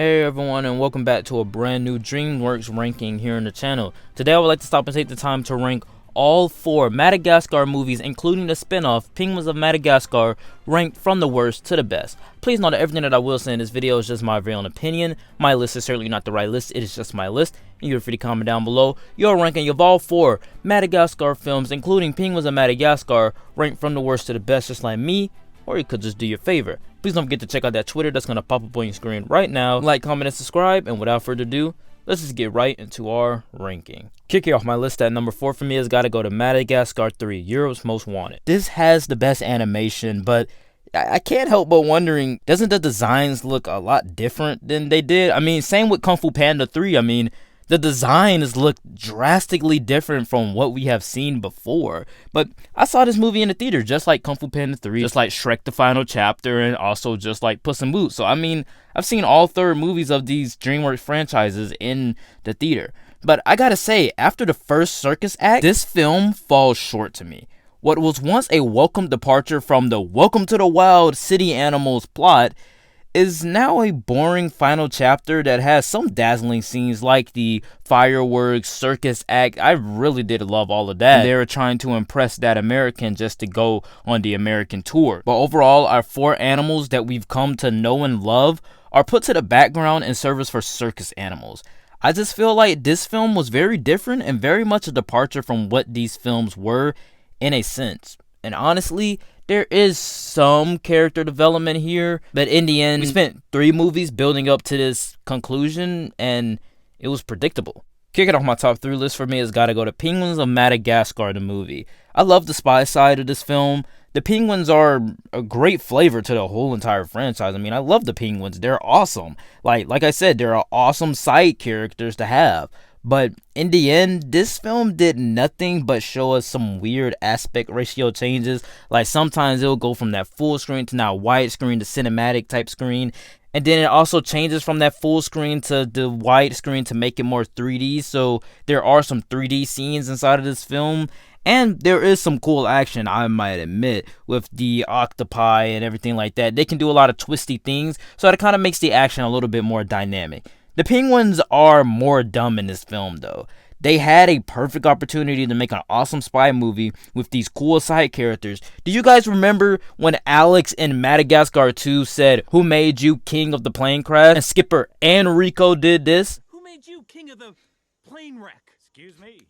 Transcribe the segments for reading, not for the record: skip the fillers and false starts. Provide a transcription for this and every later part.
Hey everyone, and welcome back to a brand new DreamWorks ranking here on the channel. Today I would like to stop and take the time to rank all 4 Madagascar movies, including the spin-off Penguins of Madagascar, ranked from the worst to the best. Please note that everything that I will say in this video is just my very own opinion. My list is certainly not the right list, it is just my list. And you're free to comment down below your ranking of all 4 Madagascar films, including Penguins of Madagascar, ranked from the worst to the best, just like me. Or you could just do your favor. Please don't forget to check out that Twitter that's going to pop up on your screen right now. Like, comment, and subscribe. And without further ado, let's just get right into our ranking. Kicking off my list at number 4 for me has got to go to Madagascar 3, Europe's Most Wanted. This has the best animation, but I can't help but wondering, doesn't the designs look a lot different than they did? I mean, same with Kung Fu Panda 3. I mean, the designs look drastically different from what we have seen before. But I saw this movie in the theater, just like Kung Fu Panda 3, just like Shrek the Final Chapter, and also just like Puss in Boots. So, I mean, I've seen all 3 movies of these DreamWorks franchises in the theater. But I gotta say, after the first circus act, this film falls short to me. What was once a welcome departure from the Welcome to the Wild City Animals plot is now a boring final chapter that has some dazzling scenes like the fireworks circus act. I really did love all of that. They were trying to impress that American just to go on the American tour. But overall, our 4 animals that we've come to know and love are put to the background in service for circus animals. I just feel like this film was very different and very much a departure from what these films were in a sense. And honestly, there is some character development here, but in the end, we spent 3 movies building up to this conclusion, and it was predictable. Kicking off my top 3 list for me has got to go to Penguins of Madagascar, the movie. I love the spy side of this film. The penguins are a great flavor to the whole entire franchise. I mean, I love the penguins. They're awesome. Like I said, they're awesome side characters to have. But in the end, this film did nothing but show us some weird aspect ratio changes. Like sometimes it'll go from that full screen to now widescreen to cinematic type screen. And then it also changes from that full screen to the widescreen to make it more 3D. So there are some 3D scenes inside of this film. And there is some cool action, I might admit, with the octopi and everything like that. They can do a lot of twisty things. So that kind of makes the action a little bit more dynamic. The penguins are more dumb in this film, though. They had a perfect opportunity to make an awesome spy movie with these cool side characters. Do you guys remember when Alex in Madagascar 2 said, "Who made you king of the plane crash?" And Skipper and Rico did this? "Who made you king of the plane wreck?" Excuse me.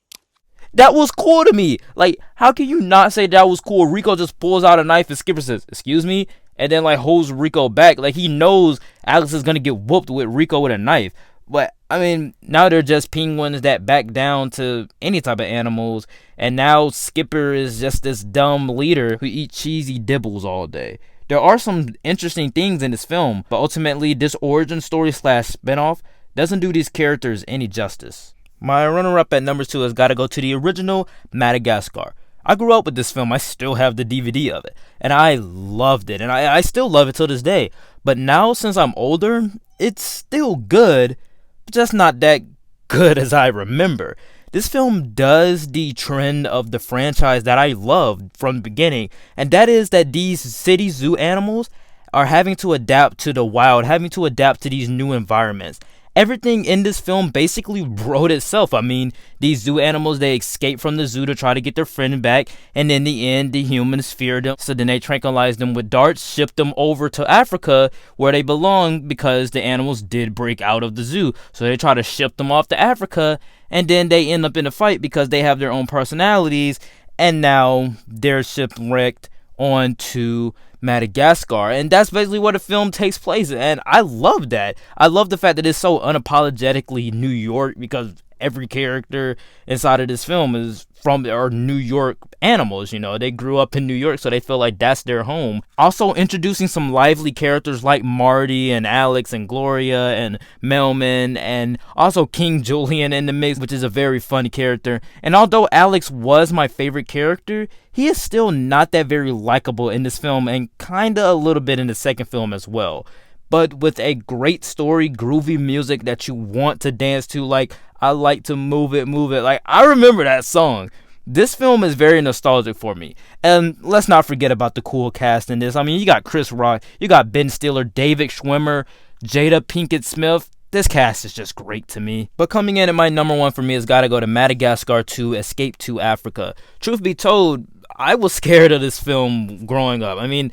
That was cool to me. Like, how can you not say that was cool? Rico just pulls out a knife and Skipper says, "Excuse me?" And then like holds Rico back. Like he knows Alex is gonna get whooped with Rico with a knife. But I mean, now they're just penguins that back down to any type of animals. And now Skipper is just this dumb leader who eats cheesy dibbles all day. There are some interesting things in this film, but ultimately this origin story / spinoff doesn't do these characters any justice. My runner-up at number 2 has got to go to the original Madagascar. I grew up with this film. I still have the DVD of it, and I loved it, and I still love it till this day. But now, since I'm older, it's still good, but just not that good as I remember. This film does the trend of the franchise that I loved from the beginning, and that is that these city zoo animals are having to adapt to the wild, having to adapt to these new environments. Everything in this film basically wrote itself. I mean, these zoo animals, they escape from the zoo to try to get their friend back, and in the end, the humans fear them. So then they tranquilize them with darts, ship them over to Africa where they belong because the animals did break out of the zoo. So they try to ship them off to Africa, and then they end up in a fight because they have their own personalities, and now they're shipwrecked onto Madagascar, and that's basically where the film takes place, and I love that. I love the fact that it's so unapologetically New York because every character inside of this film is from New York animals. You know, they grew up in New York, so they feel like that's their home. Also introducing some lively characters like Marty and Alex and Gloria and Melman, and also King Julian in the mix, which is a very funny character. And although Alex was my favorite character, he is still not that very likable in this film, and kinda a little bit in the second film as well. But with a great story, groovy music that you want to dance to, like "I like to move it, move it." Like, I remember that song. This film is very nostalgic for me. And let's not forget about the cool cast in this. I mean, you got Chris Rock, you got Ben Stiller, David Schwimmer, Jada Pinkett Smith. This cast is just great to me. But coming in at my number one for me has got to go to Madagascar 2 Escape to Africa. Truth be told, I was scared of this film growing up. I mean,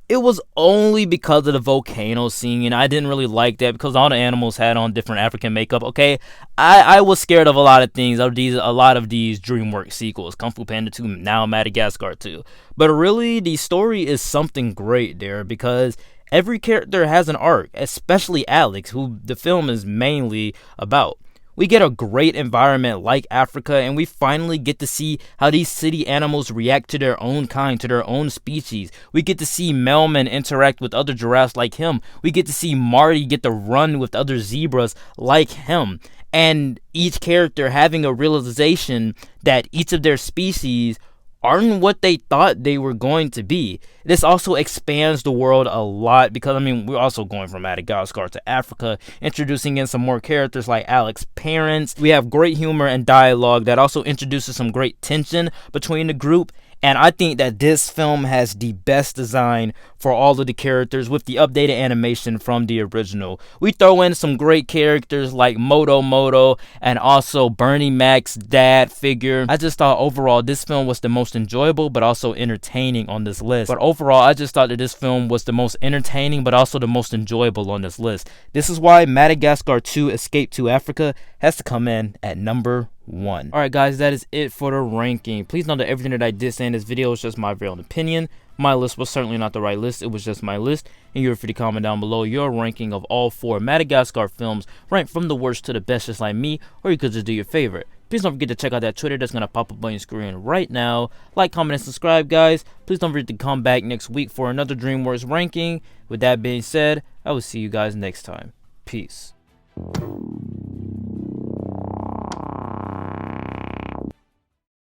it was only because of the volcano scene, and I didn't really like that because all the animals had on different African makeup. Okay, I was scared of a lot of things, a lot of these DreamWorks sequels, Kung Fu Panda 2, now Madagascar 2. But really, the story is something great there because every character has an arc, especially Alex, who the film is mainly about. We get a great environment like Africa, and we finally get to see how these city animals react to their own kind, to their own species. We get to see Melman interact with other giraffes like him. We get to see Marty get to run with other zebras like him. And each character having a realization that each of their species aren't what they thought they were going to be. This also expands the world a lot because, I mean, we're also going from Madagascar to Africa, introducing in some more characters like Alex's parents. We have great humor and dialogue that also introduces some great tension between the group. And I think that this film has the best design for all of the characters with the updated animation from the original. We throw in some great characters like Moto and also Bernie Mac's dad figure. I just thought overall this film was the most enjoyable but also entertaining on this list. But overall, I just thought that this film was the most entertaining but also the most enjoyable on this list. This is why Madagascar 2 Escape to Africa has to come in at number 1. Alright guys, that is it for the ranking. Please know that everything that I did say in this video is just my very own opinion. My list was certainly not the right list, it was just my list, and you're free to comment down below your ranking of all 4 Madagascar films, ranked from the worst to the best just like me, or you could just do your favorite. Please don't forget to check out that Twitter that's going to pop up on your screen right now. Like, comment, and subscribe, guys. Please don't forget to come back next week for another DreamWorks ranking. With that being said, I will see you guys next time. Peace.